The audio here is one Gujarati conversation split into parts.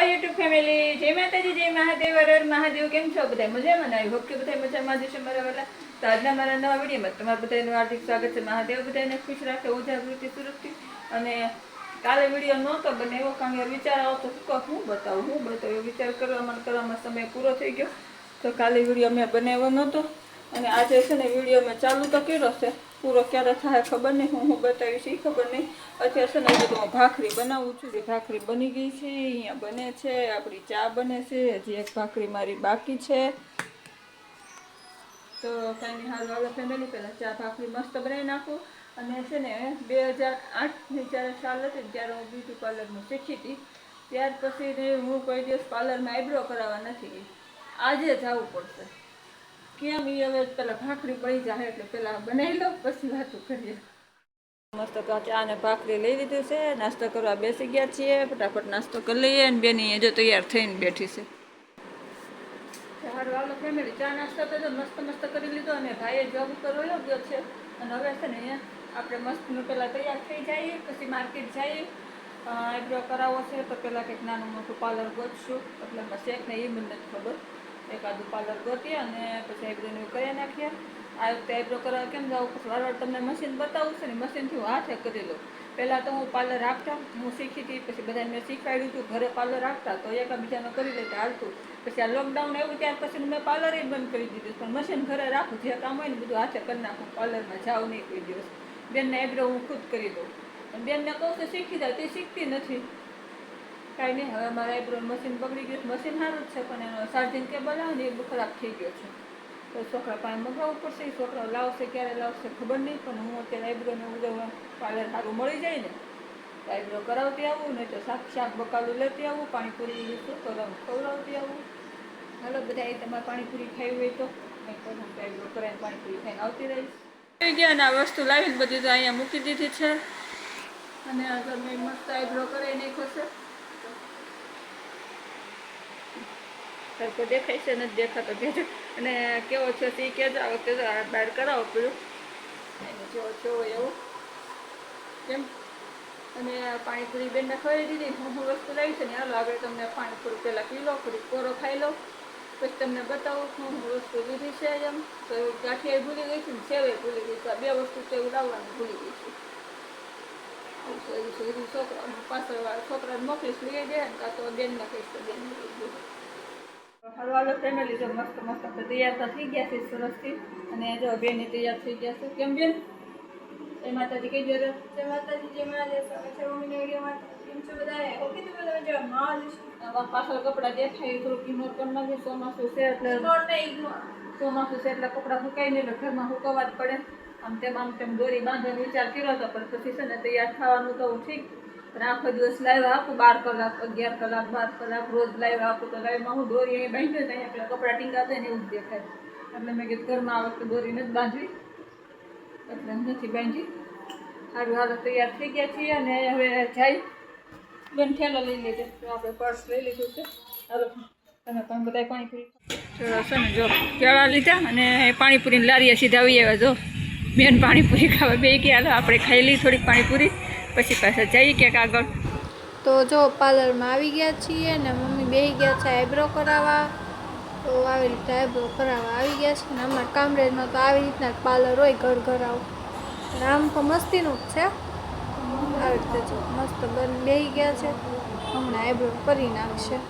યુટ્યુબ ફેમિલી, જય માતાજી, જય મહાદેવ, હર મહાદેવ. કેમ છો બધા? મજામાં? આવી હોપ કે બધા મજામાં જશે મારા વાલા. તો આજના મારા નવા વિડીયોમાં તમારું બધાનું હાર્દિક સ્વાગત છે. મહાદેવ બધાને ખુશ રાખે, ઉજાગૃતિ સુરક્ષિત. અને કાલે વિડીયો નહોતો બને એવો કારણ કે વિચાર આવતો હું બતાવું વિચાર કરવામાં સમય પૂરો થઈ ગયો. તો કાલે વિડીયો મેં બનાવ્યો નહોતો અને આજે છે ને વિડીયો મેં ચાલુ તો કર્યો છે. પૂરો ક્યારે થાય ખબર નહીં, હું બતાવીશ એ ખબર નહીં. અત્યારે છે ને હજી તો હું ભાખરી બનાવું છું. ભાખરી બની ગઈ છે, અહીંયા બને છે, આપણી ચા બને છે, હજી એક ભાખરી મારી બાકી છે. તો કાંઈ હાલ વાળા ફેમિલી પહેલાં ચા ભાખરી મસ્ત બનાવી નાખું. અને છે ને 2008ની જ્યારે સાલ હતી ત્યારે હું બ્યુટી પાર્લરનું શીખી હતી. ત્યાર પછી હું કોઈ દિવસ પાર્લરમાં આઈબ્રો કરાવવા નથી ગઈ. આજે જવું પડશે. કેમ એ હવે પેલા ભાખરી પડી જાય એટલે પેલા બનાવી લો પછી વાતો કરીએ. મસ્ત ચા અને ભાખરી લઈ લીધું છે, નાસ્તો કરવા બેસી ગયા છીએ. ફટાફટ નાસ્તો કરી લઈએ અને બેની જો તૈયાર થઈને બેઠી છે. સારું હાલો ફેમિલી, ચા નાસ્તો તો મસ્ત કરી લીધો અને ભાઈએ જોબ ઉપર વયો ગયો છે. અને હવે છે ને અહીંયા આપણે મસ્તનું પહેલાં તૈયાર થઈ જઈએ, પછી માર્કેટ જઈએ. આઈબ્રો કરાવવો છે તો પહેલાં કંઈક નાનું મોટું પાર્લર ગોતશું. એટલે શેખ ને એ મને નથી ખબર. એકાદું પાર્લર ગોતીએ અને પછી આઈબ્રોને કરી નાખીએ. આ વખતે આઈબ્રો કરાવવા કેમ જાઉં? પછી વારવાર તમને મશીન બતાવું છે ને, મશીનથી હું હાથે કરી લઉં. પહેલાં તો હું પાર્લર રાખતા, હું શીખી હતી, પછી બધાને મેં શીખવાડ્યું હતું. ઘરે પાર્લર રાખતા તો એકબીજાને કરી લેતા હાલતું. પછી આ લોકડાઉન આવ્યું ત્યાર પછી મેં પાર્લર બંધ કરી દીધું. પણ મશીન ઘરે રાખું, જે કામ હોય ને બધું હાથે કરી નાખું. પાર્લરમાં જાઉં નહીં કોઈ દિવસ. બેનને આઈબ્રો હું ખુદ કરી દઉં. અને બેનને કહું તો શીખી જાય, તે શીખતી નથી. કાંઈ નહીં, હવે મારા આઈબ્રો મશીન બગડી ગયું. મશીન સારું જ છે પણ એનો ચાર્જિંગ કેબલ આવે ને એ ખરાબ થઈ ગયો છે. તો છોકરા પાસે મગાવવું પડશે. એ છોકરાઓ લાવશે, ક્યારે લાવશે ખબર નહીં. પણ હું અત્યારે આઈબ્રોને ઉજવવા પાર્લર સારું મળી જાય ને તો આઈબ્રો કરાવતી આવું, નહીં તો શાક બકાલું લેતી આવું, પાણીપુરી શું કરાવું ખવડાવતી આવું. હાલો બધા એ તમારે પાણીપુરી ખાવી હોય તો મેં કહું આઈબ્રો કરાવીને પાણીપુરી ખાઈને આવતી રહીશ. થઈ ગયા અને આ વસ્તુ લાવીને બધી તો અહીંયા મૂકી દીધી છે. અને આગળ મેં મસ્ત આઈબ્રો કરાવી નાખ્યો છે. સરખો દેખાય છે, નથી દેખાતો કહેજો. અને કેવો છે તે કહેજો. આ વખતે તો બહાર કરાવો પડ્યું એને જેવો છે એવું કેમ. અને પાણીપુરી બેનને ખવાઈ દીધી. હું વસ્તુ લાવી છે ને હાલો આગળ તમને પાણીપુરી પહેલાં પી લો, થોડીક કોરો ખાઈ લો, પછી તમને બતાવું હું વસ્તુ લીધી છે. એમ તો ગાંઠિયા ભૂલી ગઈ છું ને સેવે ભૂલી ગઈ છું. આ બે વસ્તુ તો એવું લાવવાનું ભૂલી ગઈ છું. છોકરાને પાછળ છોકરાને મોકલીશ લઈ જાય ને કાં તો બેનને કહીશ તો બેન લઈ જાય. હરવાલો ફેમિલી જો મસ્ત તૈયાર તો થઈ ગયા છે સરસથી. અને જો બેની તૈયાર થઈ ગયા છે. કેમ બેન? જય માતાજી કઈ જોડે. જય માતાજી, જય મહાદેવ. સ્વાગત છે મમ્મીના વિડીયોમાં. કેમ છો બધા? ઓકે તો બધા મજામાં જ. પાછળ કપડાં દેખાય થોડુંક ઇગ્નોર કરી નાખે. ચોમાસું છે એટલે ચોમાસું છે એટલે કપડાં સુકાય નહીં એટલે ઘરમાં સુકવવા જ પડે. આમ તેમ દોરી બાંધવાનો વિચાર કર્યો હતો પણ પછી છે ને તૈયાર થવાનું તો ઠીક. પણ આખો દિવસ લાઈવ આપું 12 કલાક 11 કલાક 12 કલાક રોજ લાઈવ આપું તો લાઈવમાં હું દોરી અહીં બાંધ્યો તો અહીંયા કપડાં ટીંગાતા ને એવું જ દેખાય. એટલે મેં કીધું ઘરમાં આ વખતે દોરી નથી બાંધવી એટલે નથી બાંધી. સારું હાલો તૈયાર થઈ ગયા છીએ અને હવે જાય. બેન ઠેલો લઈ લેજો. તો આપણે પર્સ લઈ લીધું છે. હાલો તમે પણ બધા પાણીપુરી છે ને જો કેળા લીધા અને પાણીપુરીની લારીએ સીધા આવી આવ્યા. જો બેન પાણીપુરી ખાવા બે ગયા. હાલો આપણે ખાઈ લઈએ થોડીક પાણીપુરી પછી પાછા જઈએ ક્યાંક આગળ. તો જો પાર્લરમાં આવી ગયા છીએ ને મમ્મી બેસી ગયા છે આઈબ્રો કરાવવા. તો આવી રીતે આઈબ્રો કરાવવા આવી ગયા છે. ને અમારા કામરેજમાં તો આવી રીતના પાર્લર હોય ઘર આવું. આમ તો મસ્તીનું જ છે. આવી રીતે જો મસ્ત બેસી ગયા છે. હમણાં આઈબ્રો કરી નાખશે.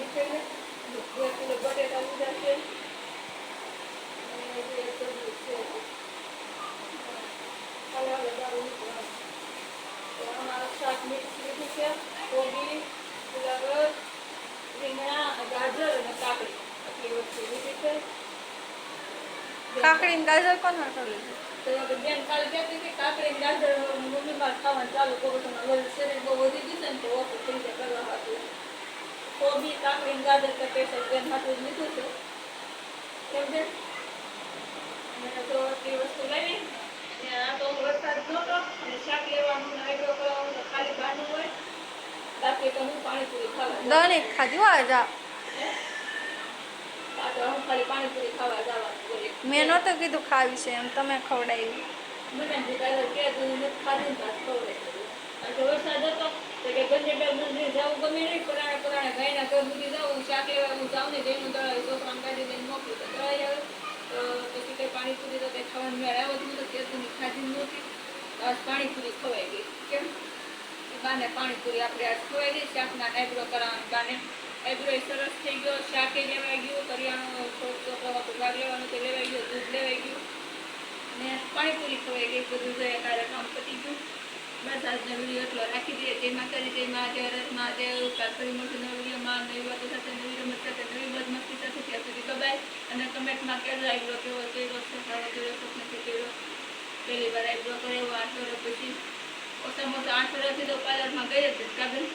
નીકળે 2 કિલો બટેટા લીધા છે અને જે સબ્જી છે હાલે દારૂ નીકળે તો અમારું શાક મિક્સ લીધું છે કોબી ફુલાવર રીંગણા ગાજર અને કાકડી આટલી વસ્તુ લીધી છે કાકડી ને ગાજર કોણ માટે લીધું? તો બેન કાલે કહેતી હતી કાકડી ને ગાજર મમ્મી માં ખાવાનું ચાલુ કરું છું શરીર બહુ વધી ગયું છે ને તો ઓછું થઈ જાય કરવા હતું કોબી કાકડી ને ગાજર તો પેશલ બેન હાથું જ લીધું છે કેમ છે મેં તો આટલી વસ્તુ લાવી ને આ તો વરસાદ નહોતો અને શાક લેવાનું આઈબ્રો કરવાનું તો ખાલી બહારનું હોય બાકી તો હું પાણીપુરી ખાવા જાઉં. દહીં ખાધી હોય જા આ તો હું ખાલી પાણીપુરી ખાવા જવાનું બોલે મેં નહોતું કીધું ખાવી છે એમ તમે ખવડાવી મને જીતાડો કે તું નથી ખાધી ને તો આ તો વરસાદ હતો તો કે બંને બે મંદિર જવું ગમે નહીં પુરાણે ગાયના ઘર સુધી જાઉં શાક લેવા હું જાઉં ને જઈને દળાવી છોકરાને કાઢી દઈને મોકલું તો દળાઈ આવે તો પછી કંઈ પાણીપુરી તો કંઈ ખાવાનું મેળ આવ્યો જ નહોતો કેતુની ખાધી જ નહોતી આજ પાણીપુરી ખવાઈ ગઈ કેમ બાને પાણીપુરી આપણે આજ ખવાઈ ગઈ શાકના આઈબ્રો કરાવવાની બાને આઈબ્રો સરસ થઈ ગયો શાકે લેવાઈ ગયું કરિયાણું છોકરો ભાગ લેવાનું તે લેવાઈ ગયો દૂધ લેવાઈ ગયું ને પાણીપુરી ખવાઈ ગઈ બધું જોઈએ તારે કામ પતી ગયું બસ આજનો વિડીયો એટલો રાખી દઈએ જય માતાજી જય મહાદેવ રસ મહાદેવ કાલફરી મોટી નવી વિડીયોમાં નવી વાતો સાથે નવી રમત સાથે નવી બદમસ્તી સાથે ત્યાં સુધી કબાય અને કમેન્ટમાં કહેજો આઈબ્રો કેવો કર્યો છે સારો કર્યો નથી કર્યો પહેલી વાર આઈબ્રો કર્યો 8 વર્ષ પછી ઓછામાં ઓછા 8 વર્ષથી તો પાર્લરમાં ગઈ હતી કાબેલ